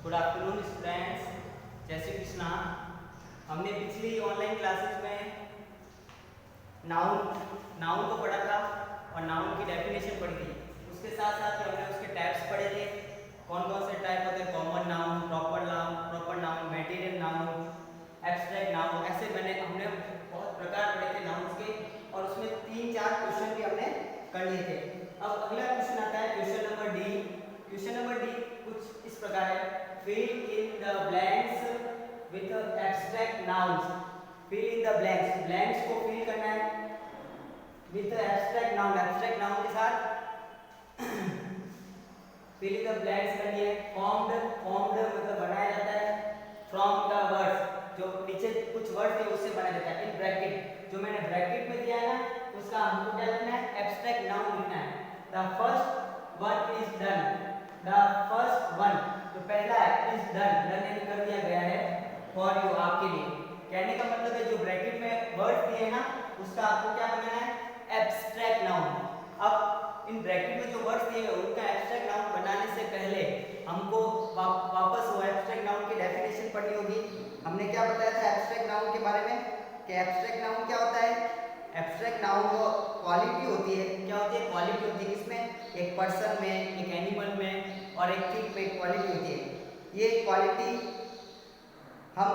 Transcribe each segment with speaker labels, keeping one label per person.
Speaker 1: Good afternoon students. जय श्री कृष्णा। हमने पिछली ऑनलाइन क्लासेस में नाउन नाउन को पढ़ा था और नाउन की डेफिनेशन पढ़ी थी। उसके साथ साथ हमने उसके टाइप्स पढ़े थे। कौन कौन से टाइप होते हैं? Common noun, proper noun, material noun, abstract noun. ऐसे हमने बहुत प्रकार पढ़े थे नाउन्स के और उसमें 3-4 क्वेश्चन भी हमने कर लिए थे। अब अगला क्वेश्चन आता है question number D. Question number D कुछ इस प्रकार है, fill in the blanks with abstract nouns। fill in the blanks, blanks को fill करना है with abstract noun, abstract noun के साथ fill in the blanks करनी है। formed मतलब बनाया जाता है from the words, जो नीचे कुछ वर्ड थे उससे बनाया जाता है। इन ब्रैकेट, जो मैंने ब्रैकेट में दिया है ना, उसका हमको क्या लिखना है? एब्स्ट्रैक्ट नाउन लिखना है। The first one is done, the first one तो पहला है इज डन, डन यानी कर दिया गया है फॉर यू, आपके लिए। कहने का मतलब है जो ब्रैकेट में वर्ड दिए ना उसका आपको क्या बनाना है? Abstract noun. अब इन ब्रैकेट में जो वर्ड्स दिए हैं उनका एब्स्ट्रैक्ट नाउन बनाने से पहले हमको वापस वो एब्स्ट्रैक्ट नाउन की डेफिनेशन पढ़नी होगी। हमने क्या बताया था एब्स्ट्रैक्ट नाउन के बारे में कि एब्स्ट्रैक्ट नाउन क्या होता है? एब्स्ट्रैक्ट नाउन वो क्वालिटी होती है। क्या होती है? क्वालिटी होती है। किसमें? एक पर्सन में, एक एनिमल में और एक थिंग में क्वालिटी होती है। ये क्वालिटी हम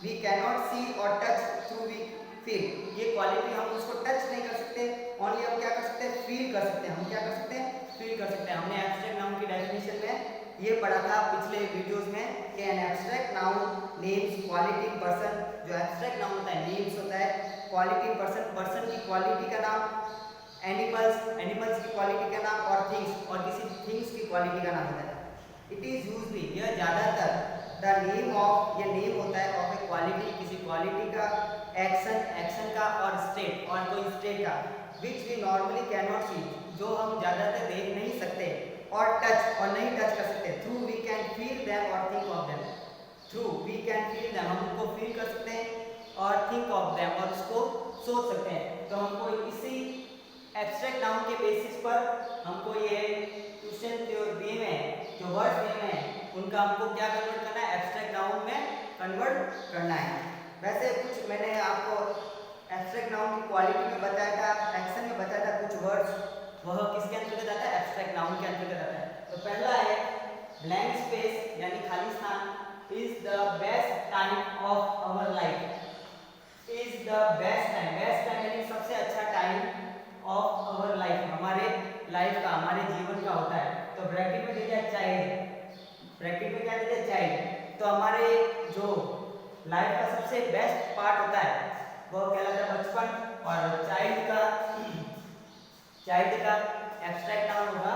Speaker 1: वी कैन नॉट सी और टच थ्रू वी फील। ये क्वालिटी हम उसको टच नहीं कर सकते, ओनली हम क्या कर सकते हैं? फील कर सकते हैं। हम क्या कर सकते हैं? फील कर सकते हैं। हमने एब्स्ट्रैक्ट नाउन की डेफिनेशन में ये पढ़ा था पिछले वीडियोस में कि an abstract noun names quality person. जो एब्स्ट्रैक्ट नाउन होता है नेम्स होता है क्वालिटी पर्सन, पर्सन की क्वालिटी का नाम, एनिमल्स, एनिमल्स की क्वालिटी का नाम और थिंग्स, और किसी थिंग्स की क्वालिटी का नाम होता है। इट इज यूजली, यह ज्यादातर द नेम ऑफ, ये नेम होता है ऑफ ए क्वालिटी, किसी क्वालिटी का, एक्शन, एक्शन का और स्टेट, और कोई स्टेट का, which we normally can not see, जो हम ज्यादातर देख नहीं सकते और टच, और नहीं टच कर सकते। Through we can feel them और think of them, through we can feel them, हम उनको फील कर सकते हैं और थिंक ऑफ देम, और उसको सोच सकते हैं। तो हमको इसी एब्स्ट्रैक्ट नाउन के बेसिस पर हमको ये क्वेश्चन जो दिए हुए हैं, जो वर्ड्स दिए हुए हैं, उनका हमको क्या कन्वर्ट करना है? एब्स्ट्रैक्ट नाउन में कन्वर्ट करना है। वैसे कुछ मैंने आपको एब्स्ट्रैक्ट नाउन की क्वालिटी में बताया था, एक्शन में बताया था कुछ वर्ड्स, वह किसके अंतर्गत आता है? एब्स्ट्रैक्ट नाउन के अंतर्गत आता है। तो पहला है ब्लैंक स्पेस यानी खाली स्थान, is the best time of our life. Is the best time, best time यानी सबसे अच्छा टाइम ऑफ आवर लाइफ, हमारे लाइफ का, हमारे जीवन का होता है। तो ब्रैकेट में दे दिया चाइल्ड, ब्रैकेट में क्या दे दिया? चाइल्ड। तो हमारे जो लाइफ का सबसे बेस्ट पार्ट होता है वो कहलाता है बचपन, और चाइल्ड का एब्स्ट्रैक्ट नाउन होगा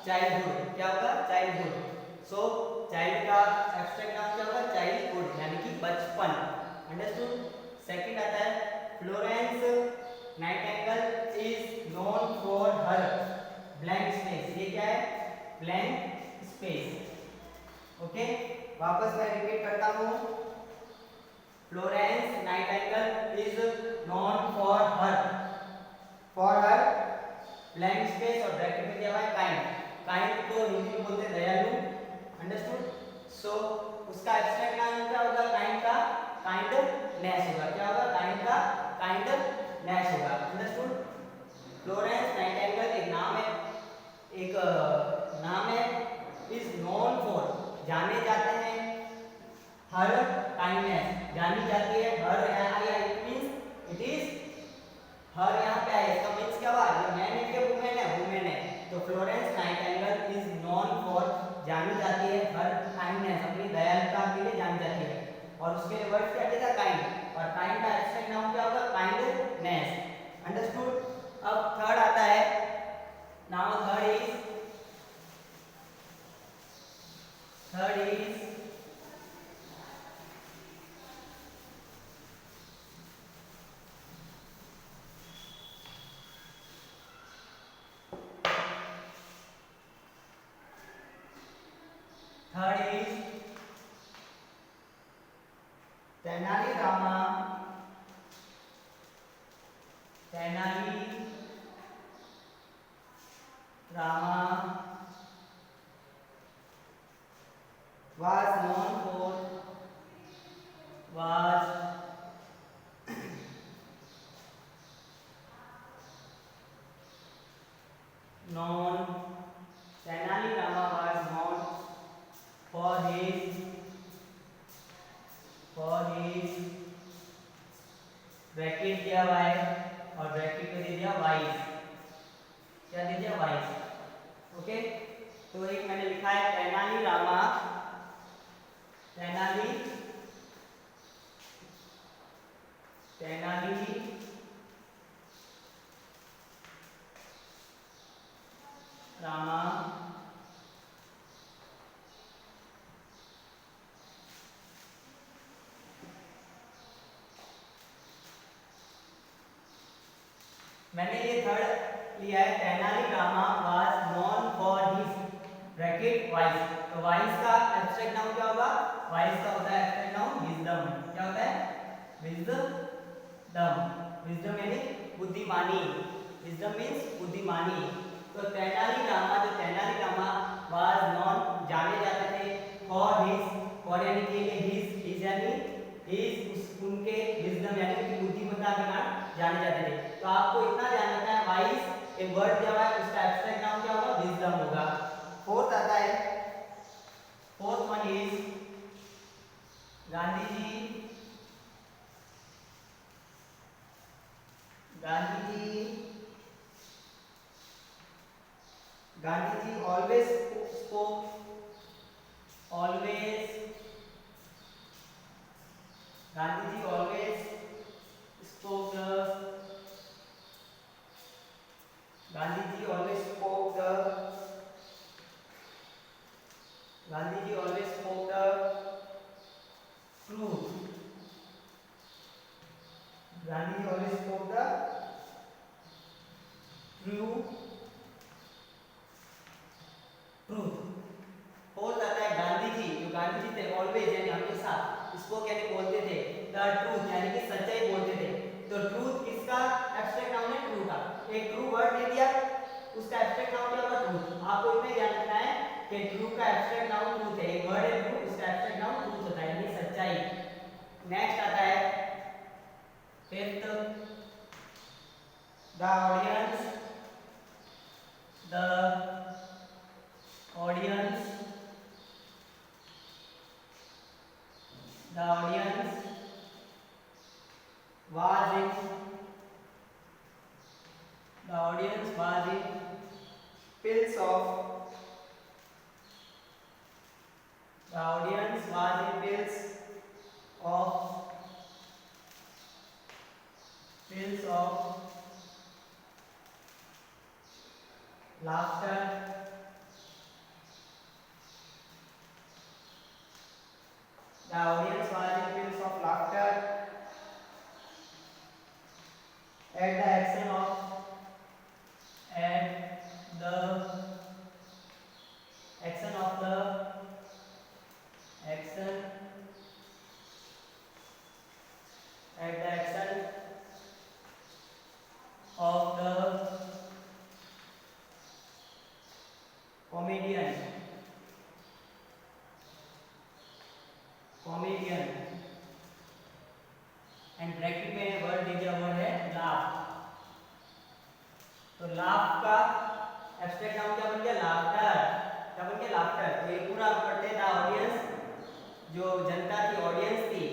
Speaker 1: चाइल्डहुड। क्या होगा? चाइल्डहुड। सो चाइल्ड का एब्स्ट्रैक्ट नाउन क्या होगा? चाइल्डहुड यानी कि बचपन। अंडरस्टूड? सेकंड आता है Florence Nightingale is known for her blank space. ये क्या है? Blank space. ओके, वापस मैं रिपीट करता हूँ। Florence Nightingale is known for her blank space, और ब्रैकेट में दिया हुआ है काइंड। काइंड को हिंदी में बोलते हैं दयालु। अंडरस्टूड? सो उसका एब्स्ट्रैक्ट नाम क्या होगा? काइंड का काइंडनेस होगा। क्या होगा? काइंड का काइंडनेस होगा। अंडरस्टूड? फ्लोरेंस नाइटिंगेल एक नाम है, इज नोन फॉर, जाने जाते हैं, हर काइंडनेस जानी जाती है, हर आया, इट इज हर यहाँ पे आया, इसका मीन्स क्या हुआ? ये मैन है कि वुमेन है? वुमेन है। तो Florence Nightingale is known for, जानी जाती है, हर काइंडनेस, अपनी दयालुता के लिए जानी जाती है। और उसके वर्ड क्या था? काइंड, और काइंड का एब्स्ट्रैक्ट नाउन क्या होगा? काइंडनेस। अंडरस्टूड? अब थर्ड आता है, now third is Tenali Rama was known for was known Tenali Rama was known for his bracket दिया हुआ है और ब्रैकेट में दे दिया वाइज, क्या दे दिया वाइज। ओके, तो एक मैंने लिखा है तेनाली रामा मैंने ये थर्ड लिया है Tenali Rama was known for his bracket wise. तो वाइज का एब्स्ट्रैक्ट नाउन क्या होगा? वाइज का होता है एब्स्ट्रैक्ट नाउन विजडम। क्या होता है? विजडम। विजडम यानी बुद्धिमानी, विजडम मींस बुद्धिमानी। तो तेनाली रामा, जो तेनाली रामा वाज नोन जाने जाते थे फॉर हिज, फॉर यानी के लिए, हिज यानी हिज उनके, विजडम यानी उनकी बुद्धिमत्ता के कारण जाने जाते थे। तो आपको इतना ध्यान रखना है, वाइज एक वर्ड दिया हुआ है, उसका एब्स्ट्रैक्ट नाउन क्या होगा? विजडम होगा। फोर्थ आता है, fourth one is Gandhi ji always spoke always Gandhi ji always spoke the Gandhi ji always spoke the truth. Gandhi ji always spoke the truth. Fourth आता है गांधी जी, जो गांधी जी थे ऑलवेज यानी हमेशा, स्पोक यानी बोलते थे, द ट्रूथ यानी कि सच्चाई बोलते थे। तो ट्रूथ किसका एब्स्ट्रैक्ट नाउन है? ट्रू का। एक ट्रू वर्ड दे दिया, उसका एब्स्ट्रैक्ट नाउन क्या होगा? ट्रूथ। आपको इतना ध्यान रखना है कि ट्रू का एब्स्ट्रैक्ट नाउन ट्रूथ है। एक वर्ड है ट्रू, उसका एब्स्ट्रैक्ट नाउन ट्रूथ होता है यानी सच्चाई। नेक्स्ट आता है fifth, the audience was in pills of laughter The audience was in pills of laughter at the action of the comedian and bracket में वर्ड दे दिया हुआ है लाफ। तो लाफ का एब्स्ट्रैक्ट नाउन क्या बन गया? लाफ्टर। क्या बन गया? लाफ्टर। तो ये पूरा पढ़ते हैं, द ऑडियंस जो जनता थी, ऑडियंस थी,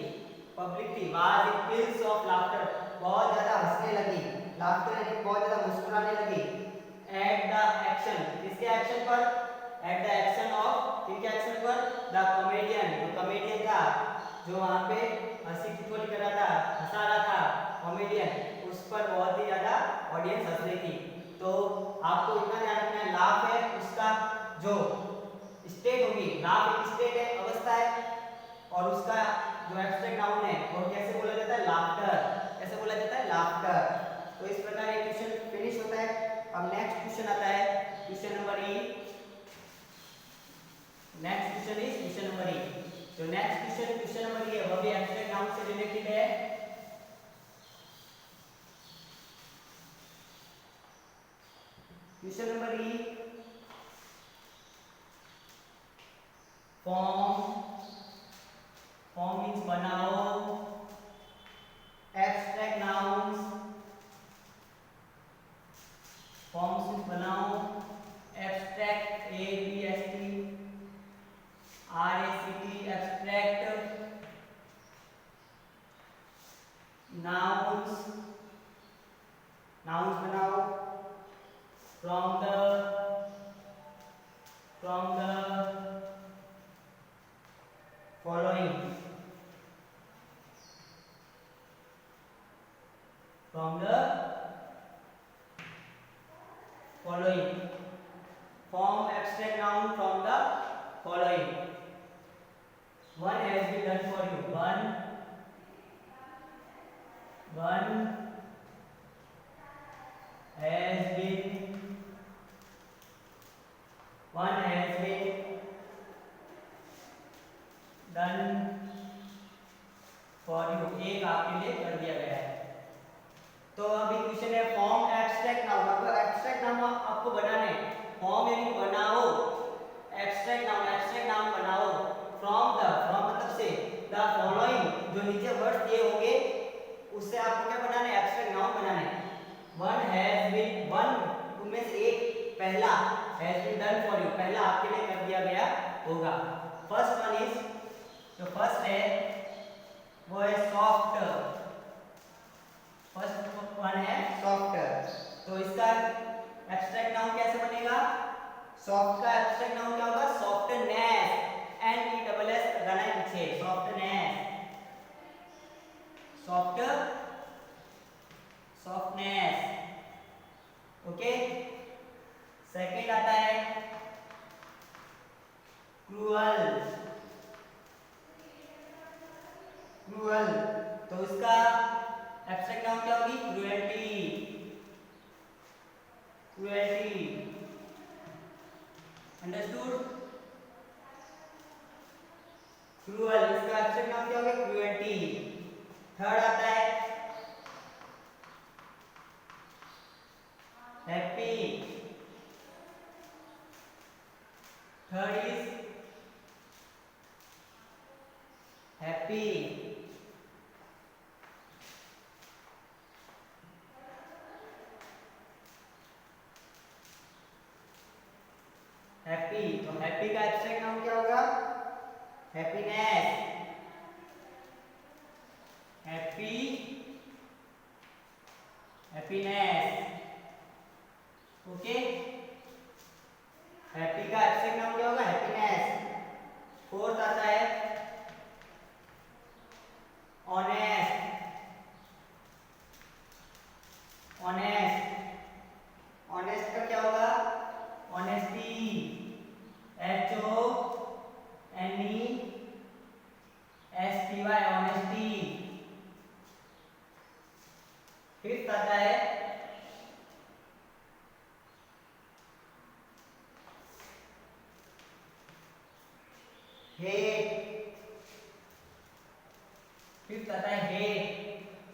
Speaker 1: पब्लिक थी, was in pills of laughter, बहुत ज्यादा हंसने लगी, लाफ्टर यानी बहुत ज्यादा मुस्कुराने लगी, एट द एक्शन, किसके एक्शन पर? एट द एक्शन ऑफ, किसके एक्शन पर? द कॉमेडियन, जो कॉमेडियन था, जो वहां पे हंसी टिटोली कर रहा था, हंसा रहा था, कॉमेडियन, उस पर बहुत ही ज्यादा ऑडियंस हंस रही थी। तो आपको इतना ध्यान रखना है, लाफ है उसका जो स्टेट होगी, लाफ एक स्टेट है, अवस्था है, और उसका जो एब्स्ट्रैक्ट नाउन है वो कैसे बोला जाता है? लाफ्टर। कैसे बोला जाता है? लाफ्टर। तो इस प्रकार ये क्वेश्चन फिनिश होता है। अब नेक्स्ट क्वेश्चन आता है, question number E. Next question is question number E. जो नेक्स्ट क्वेश्चन नंबर ई है वो भी एब्स्ट्रैक्ट नाउन से रिलेटेड है। Question number E, form form means बनाओ, एब्स्ट्रैक्ट नाउन्स, फॉर्म्स मीन्स बनाओ, abstract A B S T R A C T abstract, nouns, nouns बनाओ, from the following, from the following, form abstract noun from the following. One has been done for you. One has been done for you. एक आपके लिए कर दिया गया है। तो अभी क्वेश्चन है फॉर्म एब्स्ट्रैक्ट नाउन, मतलब एब्स्ट्रैक्ट नाउन आपको बनाने हैं। फॉर्म यानी बनाओ, एब्स्ट्रैक्ट नाउन बनाओ, फ्रॉम मतलब से, द फॉलोइंग जो नीचे वर्ड्स दिए होंगे उससे आपको क्या बनाना है, एब्स्ट्रैक्ट नाउन बनाना है। वन हैज बीन, वन उनमें से एक, पहला has been done for you, पहला आपके लिए कर दिया गया होगा। फर्स्ट वन इज, जो फर्स्ट है वो है सॉफ्ट, फर्स्ट वन है सॉफ्ट। तो इसका एब्स्ट्रैक्ट नाउन कैसे बनेगा, सॉफ्ट का एब्स्ट्रैक्ट नाउन क्या होगा, softness, N E double S लगाना है पीछे, सॉफ्टनेस, सॉफ्टनेस, ओके। सेकंड आता है क्रूअल, तो इसका एब्स्ट्रैक्ट नाउन क्या होगी, क्रुएल्टी, अंडरस्टूड। क्रूअल, इसका एब्स्ट्रैक्ट नाउन क्या होगा, क्रुएल्टी। थर्ड आता है happy, third is happy. Happy, तो हैप्पी का एब्स्ट्रैक्ट नाउन क्या होगा, हैप्पीनेस, हैप्पीनेस, ओके। हैप्पी का एब्स्ट्रैक्ट नाउन क्या होगा, हैप्पीनेस। फोर्थ आता है ऑनेस्ट, ऑनेस्ट का क्या होगा, honesty, H O N E S T Y, honesty. Fifth आता है हेट, फिफ्थ आता है हेट,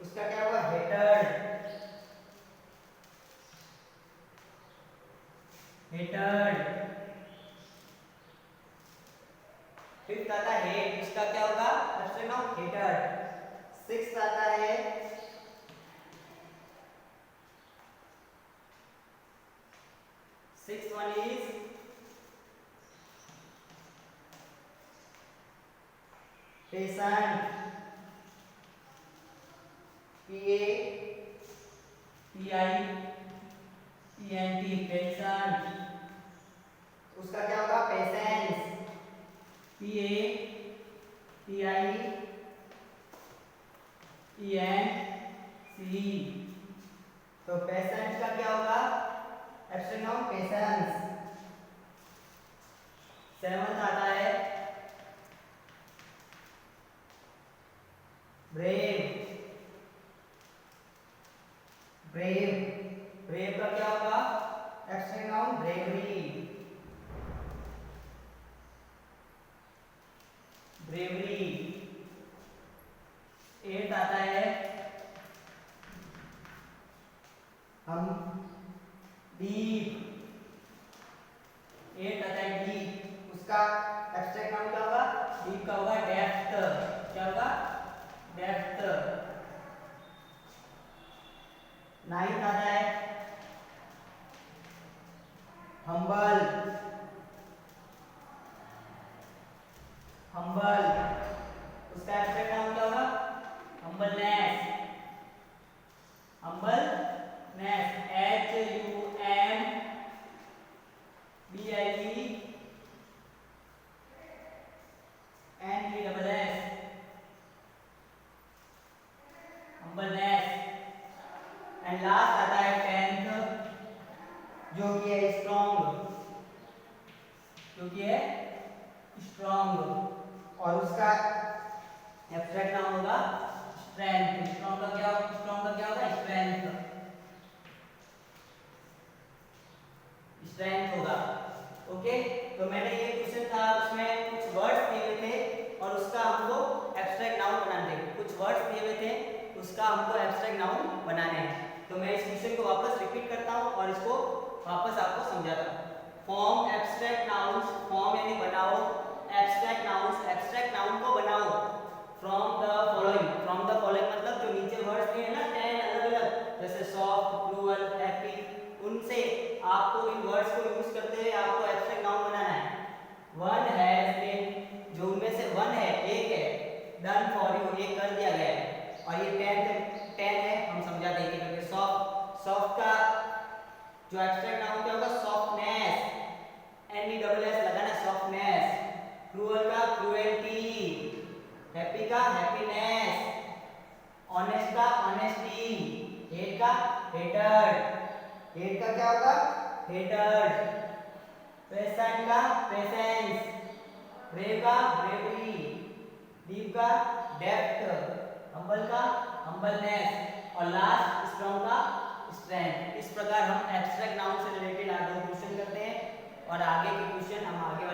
Speaker 1: उसका क्या होगा, हेटर्ड, फिफ्थ आता है हेट, उसका क्या होगा, एब्स्ट्रैक्ट नाउन हेटर्ड। सिक्स्थ आता है sixth one is patient, P A P I E N T, patient. उसका क्या होगा, patience, P A P I E N C. तो पेशेंट का क्या होगा, एब्स्ट्रैक्ट नाउन पेशेंस। सेवंथ आता है ब्रेव, ब्रेव का क्या होगा, एब्स्ट्रैक्ट नाउन ब्रेवरी, एट आता है हम डीप, एट आता है डीप, उसका एब्स्ट्रैक्ट नाउन क्या होगा, डीप का होगा डेप्थ, क्या होगा? डेप्थ। 9th आता है हम्बल। हम्बल उसका एब्स्ट्रैक्ट नाउन क्या होगा? Humbleness. Humbleness HUMBLENESS। Humbleness. And last आता है 10th जो कि है स्ट्रॉन्ग। जो कि है स्ट्रॉन्ग और उसका एब्स्ट्रैक्ट नाउन होगा स्ट्रेंथ। स्ट्रॉन्ग का क्या होगा? स्ट्रेंथ। स्ट्रेंथ होगा। ओके, तो मैंने ये क्वेश्चन था, उसमें कुछ वर्ड्स दिए हुए थे और उसका हमको एब्स्ट्रैक्ट नाउन बनाने थे। कुछ वर्ड्स दिए हुए थे, उसका हमको एब्स्ट्रैक्ट नाउन बनाने हैं। तो मैं इस क्वेश्चन को वापस रिपीट करता हूँ और इसको वापस आपको समझाता हूँ। फॉर्म एब्स्ट्रैक्ट नाउन्स, फॉर्म यानी बनाओ एब्स्ट्रैक्ट नाउन्स, एब्स्ट्रैक्ट नाउन को बनाओ from the following. From the following मतलब जो नीचे वर्ड्स दिए हैं ना 10 अलग-अलग, जैसे सॉफ्ट, क्रूअल, हैप्पी, उनसे आपको इन वर्ड्स को यूज करते हुए आपको एब्स्ट्रैक्ट नाउन बनाना है। वन हैज बीन, जो उनमें से वन है, एक है, डन फॉर यू, एक कर दिया गया है। और ये 10 है, हम समझा देंगे क्योंकि सॉफ्ट का जो एब्स्ट्रैक्ट नाउन क्या होगा? सॉफ्टनेस, NESS लगाना, सॉफ्टनेस। क्रूअल का क्रूएल्टी, हैप्पी का हैप्पीनेस, ऑनेस्ट का ऑनेस्टी, हेट का हेटर्ड, हेट का क्या होगा? हेटर्ड, पेशेंट का पेशेंस, ब्रेव का ब्रेवरी, डीप का डेप्थ, हम्बल का हम्बलनेस और लास्ट स्ट्रॉन्ग का स्ट्रेंथ। इस प्रकार हम एब्स्ट्रैक्ट नाउन से रिलेटेड आगे क्वेश्चन करते हैं और आगे के क्वेश्चन हम आगे